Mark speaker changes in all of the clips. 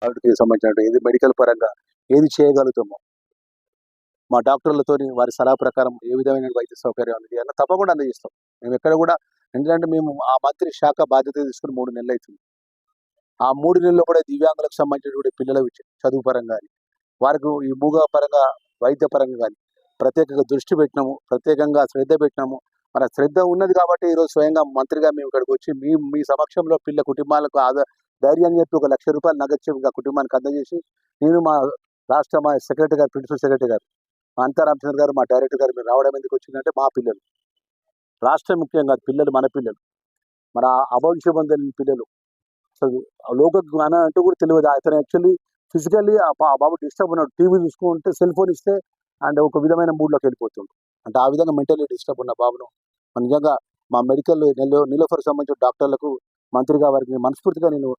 Speaker 1: వాటికి సంబంధించిన ఏది మెడికల్ పరంగా ఏది చేయగలుగుతామో మా డాక్టర్లతోని వారి సలహా ప్రకారం ఏ విధమైన వైద్య సౌకర్యం అందించాలో తప్పకుండా అందజేస్తాం. మేము ఎక్కడ కూడా ఎందుకంటే మేము ఆ మంత్రి శాఖ బాధ్యత తీసుకుని 3 నెలలు అవుతుంది. ఆ 3 నెలల్లో కూడా దివ్యాంగులకు సంబంధించినటువంటి పిల్లల చదువు పరంగా గాని, వారికి ఈ మూగ పరంగా వైద్య పరంగా గాని ప్రత్యేకంగా దృష్టి పెట్టినాము. ప్రత్యేకంగా శ్రద్ధ పెట్టినాము. మన శ్రద్ధ ఉన్నది కాబట్టి ఈరోజు స్వయంగా మంత్రిగా మేము ఇక్కడికి వచ్చి మీ సమక్షంలో కుటుంబాలకు ధైర్యాన్ని చెప్పి ఒక ₹1,00,000 నగదు చెక్ ఆ కుటుంబానికి అందజేసి నేను మా సెక్రటరీ గారు, ప్రిన్సిపల్ సెక్రటరీ గారు, మా అంతా రామచంద్ర గారు, మా డైరెక్టర్ గారు మీరు రావడం ఎందుకు వచ్చిందంటే మా పిల్లలు రాష్ట్రం ముఖ్యంగా పిల్లలు మన పిల్లలు మన అభవిష్య బంధువుల పిల్లలు అసలు లోక జ్ఞానం అంటూ కూడా తెలియదు. అతను యాక్చువల్లీ ఫిజికల్లీ ఆ బాబు డిస్టర్బ్ ఉన్నాడు. టీవీ చూసుకుంటే సెల్ ఫోన్ ఇస్తే అండ్ ఒక విధమైన మూడ్లోకి వెళ్ళిపోతుండు. అంటే ఆ విధంగా మెంటల్లీ డిస్టర్బ్ ఉన్న బాబును నిజంగా మా మెడికల్ నీలోఫర్కి సంబంధించిన డాక్టర్లకు మంత్రిగా వారికి మనస్ఫూర్తిగా నేను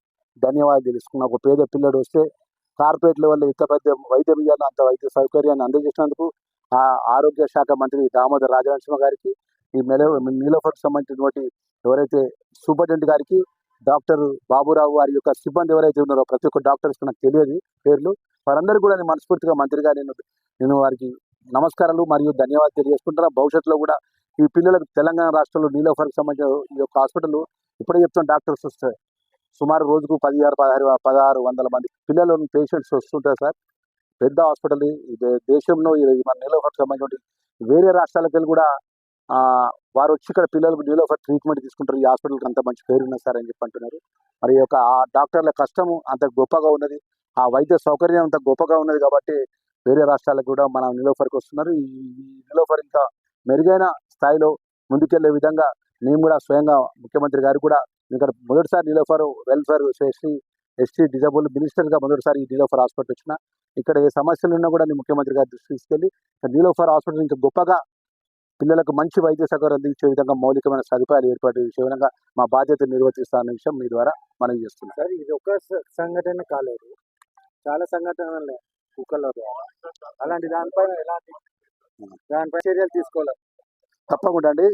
Speaker 1: ధన్యవాదాలు తెలుసుకున్నా. ఒక పేద పిల్లడు వస్తే కార్పొరేట్ లెవెల్లో ఎంత పెద్ద వైద్యం ఇవ్వాలో అంత వైద్య సౌకర్యాన్ని అందజేసినందుకు ఆ ఆరోగ్య శాఖ మంత్రి దామోదర్ రాజనరసింహ గారికి, ఈ నీలోఫర్కి సంబంధించినటువంటి ఎవరైతే సూపరింటెండెంట్ గారికి, డాక్టర్ బాబురావు వారి యొక్క సిబ్బంది ఎవరైతే ఉన్నారో ప్రతి ఒక్క డాక్టర్స్ నాకు తెలియదు పేర్లు, వారందరికీ కూడా నేను మనస్ఫూర్తిగా మంత్రిగా నేను వారికి నమస్కారాలు మరియు ధన్యవాదాలు తెలియజేసుకుంటున్నా. భవిష్యత్తులో కూడా ఈ పిల్లలకు తెలంగాణ రాష్ట్రంలో నీలోఫర్కి సంబంధించిన ఈ యొక్క హాస్పిటల్ ఇప్పుడే చెప్తున్న డాక్టర్స్ వస్తాయి. సుమారు రోజుకు 1600 మంది పిల్లలు పేషెంట్స్ వస్తుంటారు సార్. పెద్ద హాస్పిటల్ దేశంలో మన నీలోఫర్కి సంబంధించిన వేరే రాష్ట్రాలకు వెళ్ళి కూడా వారు వచ్చి ఇక్కడ పిల్లలకు నీలోఫర్ ట్రీట్మెంట్ తీసుకుంటారు. ఈ హాస్పిటల్కి అంత మంచి పేరు ఉన్నది సార్ అని చెప్పి అంటున్నారు. మరి యొక్క ఆ డాక్టర్ల కష్టము అంత గొప్పగా ఉన్నది, ఆ వైద్య సౌకర్యం అంత గొప్పగా ఉన్నది కాబట్టి వేరే రాష్ట్రాలకు కూడా మన నీలోఫర్కి వస్తున్నారు. ఈ నీలోఫర్ ఇంకా మెరుగైన స్థాయిలో ముందుకెళ్లే విధంగా మేము కూడా స్వయంగా ముఖ్యమంత్రి గారు కూడా ఇక్కడ మొదటిసారి నీలోఫర్ వెల్ఫేర్ ఎస్టీ డిజబుల్ మినిస్టర్గా మొదటిసారి ఈ నీలోఫర్ హాస్పిటల్ వచ్చిన ఇక్కడ ఏ సమస్యలు ఉన్నా కూడా నేను ముఖ్యమంత్రి గారి దృష్టి తీసుకెళ్లి నీలోఫర్ హాస్పిటల్ ఇంకా గొప్పగా పిల్లలకు మంచి వైద్య సౌకర్యం అందించే విధంగా మౌలికమైన సదుపాయాలు ఏర్పాటు చేసే విధంగా మా బాధ్యత నిర్వర్తిస్తాన విషయం మీ ద్వారా మనం చేస్తుంది
Speaker 2: సార్. ఇది ఒక సంఘటన కాలేదు, చాలా సంఘటనలు కుక్కల్లో. అలాంటి దానిపైన చర్యలు తీసుకోవాలి
Speaker 1: తప్పకుండా అండి.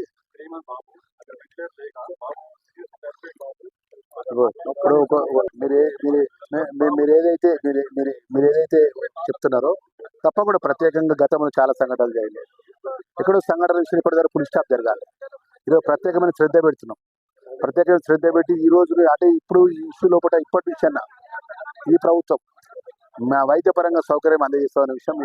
Speaker 1: మీరు ఏదైతే చెప్తున్నారో తప్పకుండా ప్రత్యేకంగా గతంలో చాలా సంఘటనలు జరిగాయి. ఎక్కడో సంఘటన విషయం ఇప్పటివరకు ఫుల్ స్టాప్ జరగాలి. ఈరోజు ప్రత్యేకమైన శ్రద్ధ పెడుతున్నాం. ప్రత్యేకమైన శ్రద్ధ పెట్టి ఈ రోజు అంటే ఇప్పుడు ఈ ఇష్యూ లోపల ఇప్పటి నుంచి ఈ ప్రభుత్వం వైద్యపరంగా సౌకర్యం అందజేస్తామనే విషయం